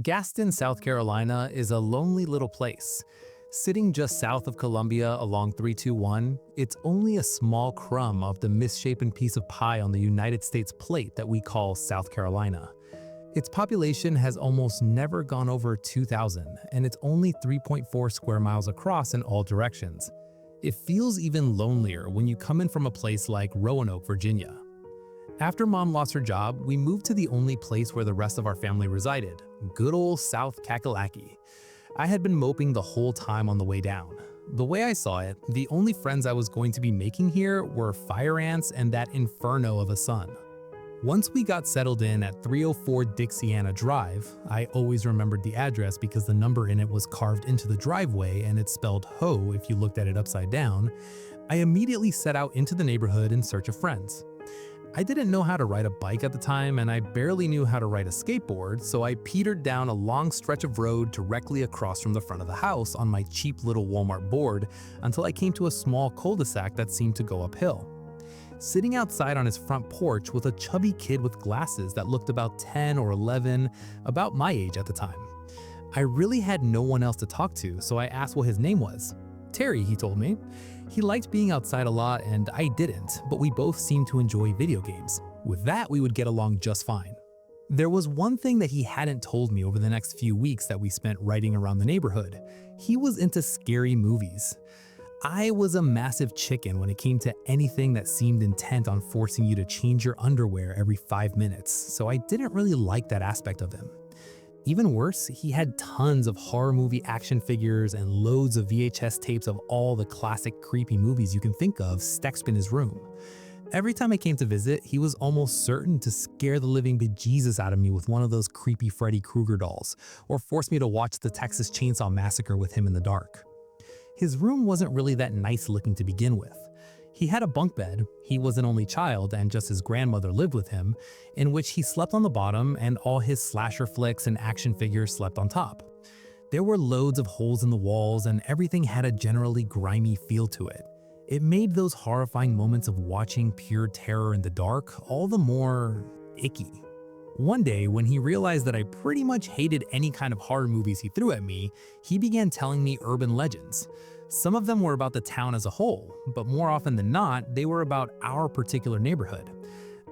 Gaston, South Carolina is a lonely little place. Sitting just south of Columbia along 321, it's only a small crumb of the misshapen piece of pie on the United States plate that we call South Carolina. Its population has almost never gone over 2,000, and it's only 3.4 square miles across in all directions. It feels even lonelier when you come in from a place like Roanoke, Virginia. After Mom lost her job, we moved to the only place where the rest of our family resided, good old South Kakalaki. I had been moping the whole time on the way down. The way I saw it, the only friends I was going to be making here were fire ants and that inferno of a sun. Once we got settled in at 304 Dixiana Drive, I always remembered the address because the number in it was carved into the driveway and it's spelled ho if you looked at it upside down. I immediately set out into the neighborhood in search of friends. I didn't know how to ride a bike at the time, and I barely knew how to ride a skateboard, so I petered down a long stretch of road directly across from the front of the house on my cheap little Walmart board until I came to a small cul-de-sac that seemed to go uphill. Sitting outside on his front porch with a chubby kid with glasses that looked about 10 or 11, about my age at the time. I really had no one else to talk to, so I asked what his name was. Terry, he told me. He liked being outside a lot and I didn't, but we both seemed to enjoy video games. With that, we would get along just fine. There was one thing that he hadn't told me over the next few weeks that we spent riding around the neighborhood. He was into scary movies. I was a massive chicken when it came to anything that seemed intent on forcing you to change your underwear every 5 minutes, so I didn't really like that aspect of him. Even worse, he had tons of horror movie action figures and loads of VHS tapes of all the classic creepy movies you can think of stacked in his room. Every time I came to visit, he was almost certain to scare the living bejesus out of me with one of those creepy Freddy Krueger dolls, or force me to watch the Texas Chainsaw Massacre with him in the dark. His room wasn't really that nice looking to begin with. He had a bunk bed, he was an only child and just his grandmother lived with him, in which he slept on the bottom and all his slasher flicks and action figures slept on top. There were loads of holes in the walls and everything had a generally grimy feel to it. It made those horrifying moments of watching pure terror in the dark all the more icky. One day, when he realized that I pretty much hated any kind of horror movies he threw at me, he began telling me urban legends. Some of them were about the town as a whole, but more often than not, they were about our particular neighborhood.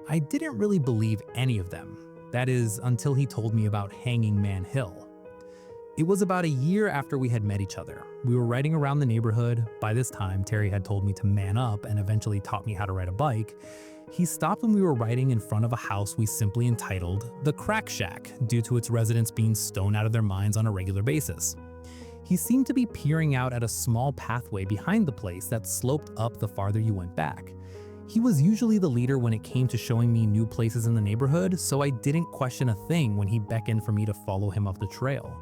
I didn't really believe any of them. That is, until he told me about Hanging Man Hill. It was about a year after we had met each other. We were riding around the neighborhood. By this time, Terry had told me to man up and eventually taught me how to ride a bike. He stopped when we were riding in front of a house we simply entitled The Crack Shack due to its residents being stoned out of their minds on a regular basis. He seemed to be peering out at a small pathway behind the place that sloped up the farther you went back. He was usually the leader when it came to showing me new places in the neighborhood, so I didn't question a thing when he beckoned for me to follow him up the trail.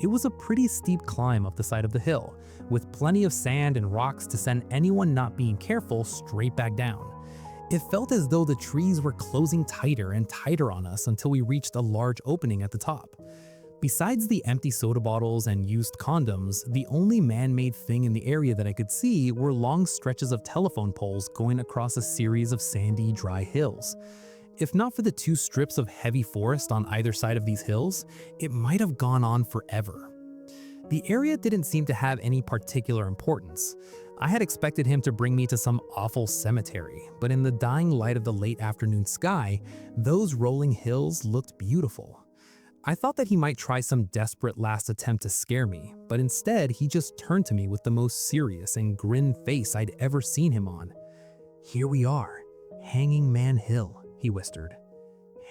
It was a pretty steep climb up the side of the hill, with plenty of sand and rocks to send anyone not being careful straight back down. It felt as though the trees were closing tighter and tighter on us until we reached a large opening at the top. Besides the empty soda bottles and used condoms, the only man-made thing in the area that I could see were long stretches of telephone poles going across a series of sandy, dry hills. If not for the 2 strips of heavy forest on either side of these hills, it might have gone on forever. The area didn't seem to have any particular importance. I had expected him to bring me to some awful cemetery, but in the dying light of the late afternoon sky, those rolling hills looked beautiful. I thought that he might try some desperate last attempt to scare me, but instead he just turned to me with the most serious and grin face I'd ever seen him on. "Here we are, Hanging Man Hill," he whispered.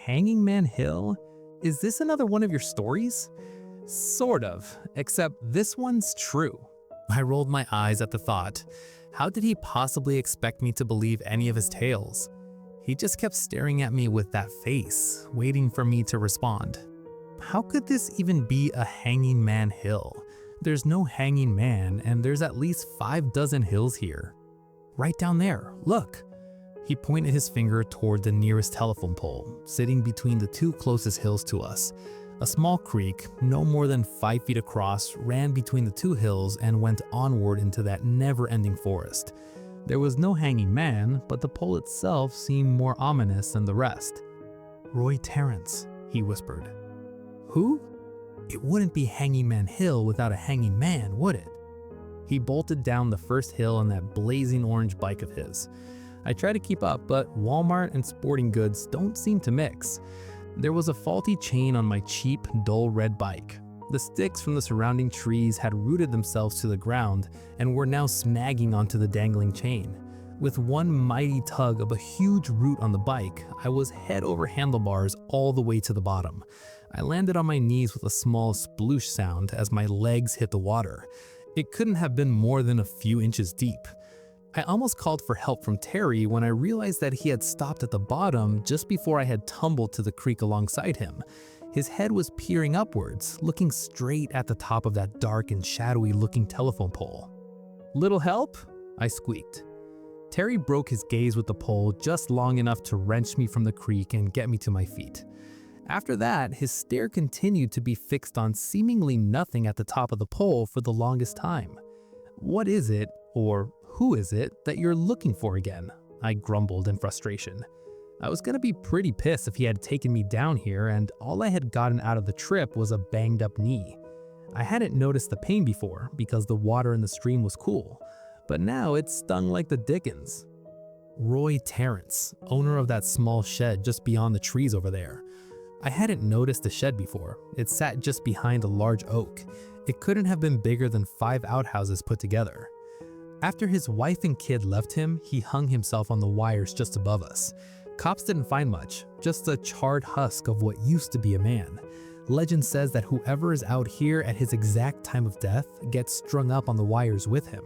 "Hanging Man Hill? Is this another one of your stories?" "Sort of, except this one's true." I rolled my eyes at the thought. How did he possibly expect me to believe any of his tales? He just kept staring at me with that face, waiting for me to respond. How could this even be a Hanging Man Hill? There's no hanging man, and there's at least 5 dozen hills here. Right down there, look. He pointed his finger toward the nearest telephone pole, sitting between the 2 closest hills to us. A small creek, no more than 5 feet across, ran between the 2 hills and went onward into that never-ending forest. There was no hanging man, but the pole itself seemed more ominous than the rest. "Roy Terrence," he whispered. "Who?" It wouldn't be Hanging Man Hill without a hanging man, would it? He bolted down the first hill on that blazing orange bike of his. I tried to keep up, but Walmart and sporting goods don't seem to mix. There was a faulty chain on my cheap, dull red bike. The sticks from the surrounding trees had rooted themselves to the ground and were now snagging onto the dangling chain. With one mighty tug of a huge root on the bike, I was head over handlebars all the way to the bottom. I landed on my knees with a small sploosh sound as my legs hit the water. It couldn't have been more than a few inches deep. I almost called for help from Terry when I realized that he had stopped at the bottom just before I had tumbled to the creek alongside him. His head was peering upwards, looking straight at the top of that dark and shadowy looking telephone pole. "Little help?" I squeaked. Terry broke his gaze with the pole just long enough to wrench me from the creek and get me to my feet. After that, his stare continued to be fixed on seemingly nothing at the top of the pole for the longest time. "What is it, or who is it, that you're looking for again?" I grumbled in frustration. I was gonna be pretty pissed if he had taken me down here and all I had gotten out of the trip was a banged up knee. I hadn't noticed the pain before because the water in the stream was cool, but now it stung like the dickens. "Roy Terrence, owner of that small shed just beyond the trees over there." I hadn't noticed the shed before. It sat just behind a large oak. It couldn't have been bigger than 5 outhouses put together. After his wife and kid left him, he hung himself on the wires just above us. Cops didn't find much, just a charred husk of what used to be a man. Legend says that whoever is out here at his exact time of death gets strung up on the wires with him.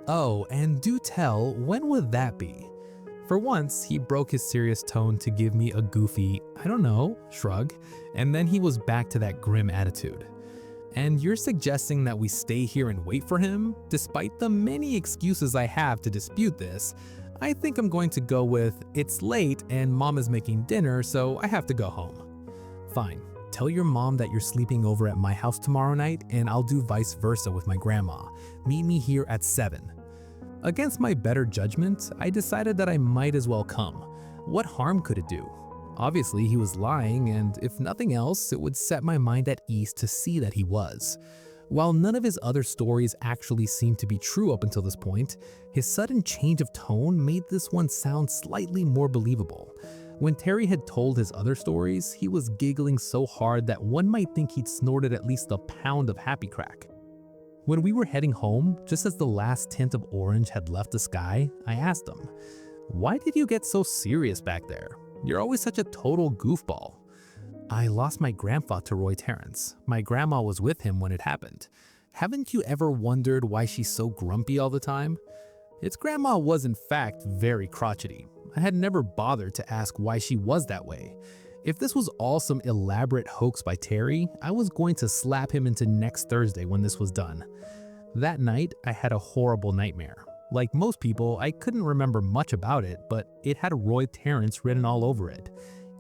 "Oh, and do tell, when would that be?" For once, he broke his serious tone to give me a goofy, "I don't know," shrug, and then he was back to that grim attitude. "And you're suggesting that we stay here and wait for him? Despite the many excuses I have to dispute this, I think I'm going to go with, it's late and mom is making dinner, so I have to go home." "Fine. Tell your mom that you're sleeping over at my house tomorrow night, and I'll do vice versa with my grandma. Meet me here at 7. Against my better judgment, I decided that I might as well come. What harm could it do? Obviously, he was lying, and if nothing else, it would set my mind at ease to see that he was. While none of his other stories actually seemed to be true up until this point, his sudden change of tone made this one sound slightly more believable. When Terry had told his other stories, he was giggling so hard that one might think he'd snorted at least a pound of happy crack. When we were heading home, just as the last tint of orange had left the sky, I asked him, "Why did you get so serious back there? You're always such a total goofball." "I lost my grandpa to Roy Terrence. My grandma was with him when it happened. Haven't you ever wondered why she's so grumpy all the time?" Its grandma was in fact very crotchety. I had never bothered to ask why she was that way. If this was all some elaborate hoax by Terry, I was going to slap him into next Thursday when this was done. That night, I had a horrible nightmare. Like most people, I couldn't remember much about it, but it had Roy Terrence written all over it.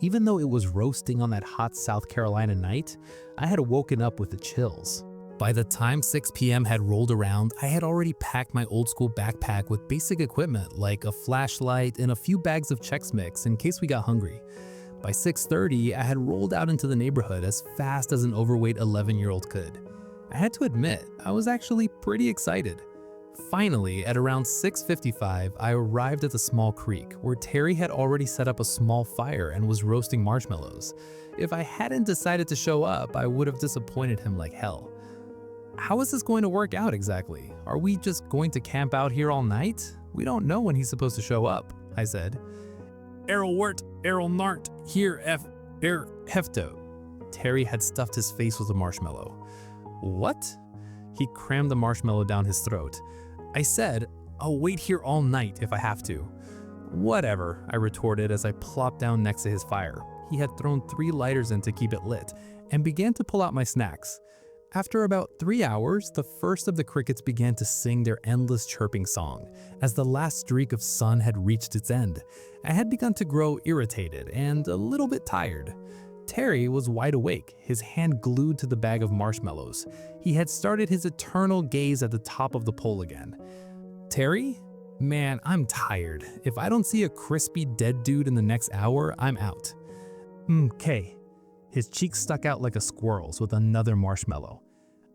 Even though it was roasting on that hot South Carolina night, I had woken up with the chills. By the time 6 p.m. had rolled around, I had already packed my old school backpack with basic equipment like a flashlight and a few bags of Chex Mix in case we got hungry. By 6:30, I had rolled out into the neighborhood as fast as an overweight 11-year-old could. I had to admit, I was actually pretty excited. Finally, at around 6:55, I arrived at the small creek where Terry had already set up a small fire and was roasting marshmallows. If I hadn't decided to show up, I would have disappointed him like hell. "How is this going to work out exactly? Are we just going to camp out here all night? We don't know when he's supposed to show up," I said. "Errol Wirt, Errol Nart, here Hefto." Terry had stuffed his face with a marshmallow. "What?" He crammed the marshmallow down his throat. I said, "I'll wait here all night if I have to." "Whatever," I retorted as I plopped down next to his fire. He had thrown 3 lighters in to keep it lit, and began to pull out my snacks. After about 3 hours, the first of the crickets began to sing their endless chirping song. As the last streak of sun had reached its end, I had begun to grow irritated and a little bit tired. Terry was wide awake, his hand glued to the bag of marshmallows. He had started his eternal gaze at the top of the pole again. "Terry? Man, I'm tired. If I don't see a crispy dead dude in the next hour, I'm out." "'Kay." His cheeks stuck out like a squirrel's with another marshmallow.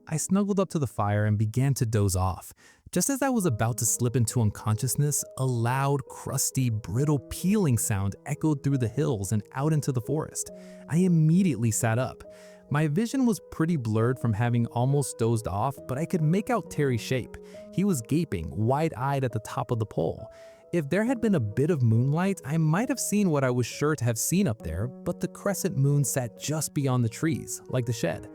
I snuggled up to the fire and began to doze off. Just as I was about to slip into unconsciousness, a loud, crusty, brittle peeling sound echoed through the hills and out into the forest. I immediately sat up. My vision was pretty blurred from having almost dozed off, but I could make out Terry's shape. He was gaping, wide-eyed at the top of the pole. If there had been a bit of moonlight, I might have seen what I was sure to have seen up there, but the crescent moon sat just beyond the trees, like the shed.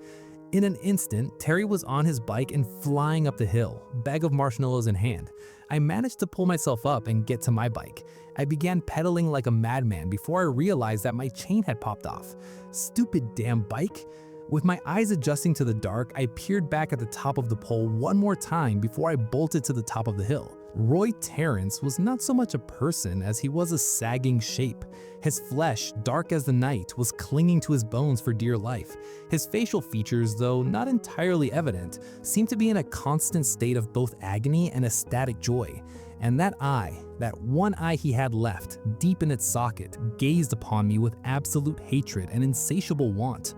In an instant, Terry was on his bike and flying up the hill, bag of marshmallows in hand. I managed to pull myself up and get to my bike. I began pedaling like a madman before I realized that my chain had popped off. Stupid damn bike! With my eyes adjusting to the dark, I peered back at the top of the pole one more time before I bolted to the top of the hill. Roy Terrence was not so much a person as he was a sagging shape. His flesh, dark as the night, was clinging to his bones for dear life. His facial features, though not entirely evident, seemed to be in a constant state of both agony and ecstatic joy. And that eye, that one eye he had left, deep in its socket, gazed upon me with absolute hatred and insatiable want.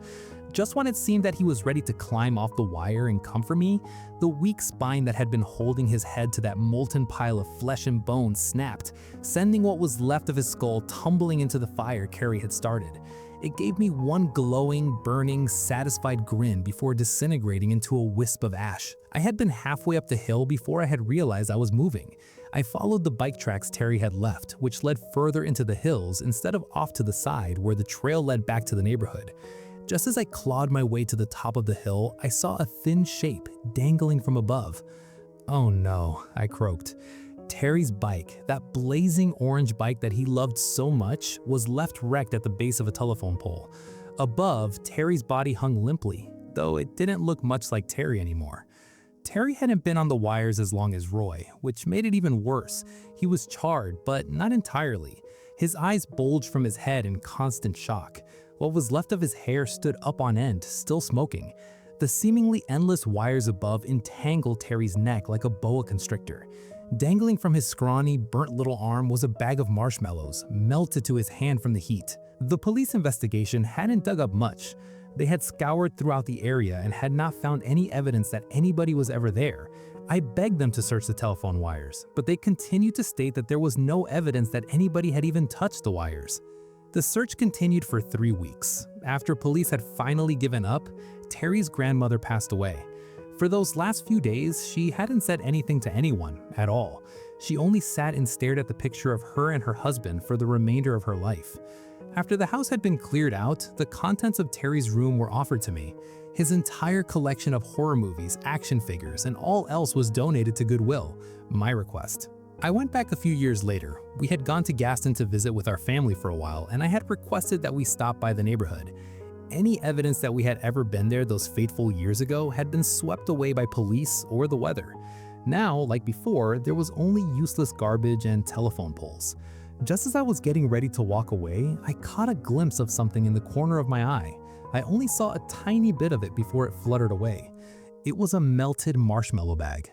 Just when it seemed that he was ready to climb off the wire and comfort me, the weak spine that had been holding his head to that molten pile of flesh and bone snapped, sending what was left of his skull tumbling into the fire Carrie had started. It gave me one glowing, burning, satisfied grin before disintegrating into a wisp of ash. I had been halfway up the hill before I had realized I was moving. I followed the bike tracks Terry had left, which led further into the hills instead of off to the side where the trail led back to the neighborhood. Just as I clawed my way to the top of the hill, I saw a thin shape dangling from above. "Oh no," I croaked. Terry's bike, that blazing orange bike that he loved so much, was left wrecked at the base of a telephone pole. Above, Terry's body hung limply, though it didn't look much like Terry anymore. Terry hadn't been on the wires as long as Roy, which made it even worse. He was charred, but not entirely. His eyes bulged from his head in constant shock. What was left of his hair stood up on end, still smoking. The seemingly endless wires above entangled Terry's neck like a boa constrictor. Dangling from his scrawny, burnt little arm was a bag of marshmallows, melted to his hand from the heat. The police investigation hadn't dug up much. They had scoured throughout the area and had not found any evidence that anybody was ever there. I begged them to search the telephone wires, but they continued to state that there was no evidence that anybody had even touched the wires. The search continued for 3 weeks. After police had finally given up, Terry's grandmother passed away. For those last few days, she hadn't said anything to anyone at all. She only sat and stared at the picture of her and her husband for the remainder of her life. After the house had been cleared out, the contents of Terry's room were offered to me. His entire collection of horror movies, action figures, and all else was donated to Goodwill, my request. I went back a few years later. We had gone to Gaston to visit with our family for a while, and I had requested that we stop by the neighborhood. Any evidence that we had ever been there those fateful years ago had been swept away by police or the weather. Now, like before, there was only useless garbage and telephone poles. Just as I was getting ready to walk away, I caught a glimpse of something in the corner of my eye. I only saw a tiny bit of it before it fluttered away. It was a melted marshmallow bag.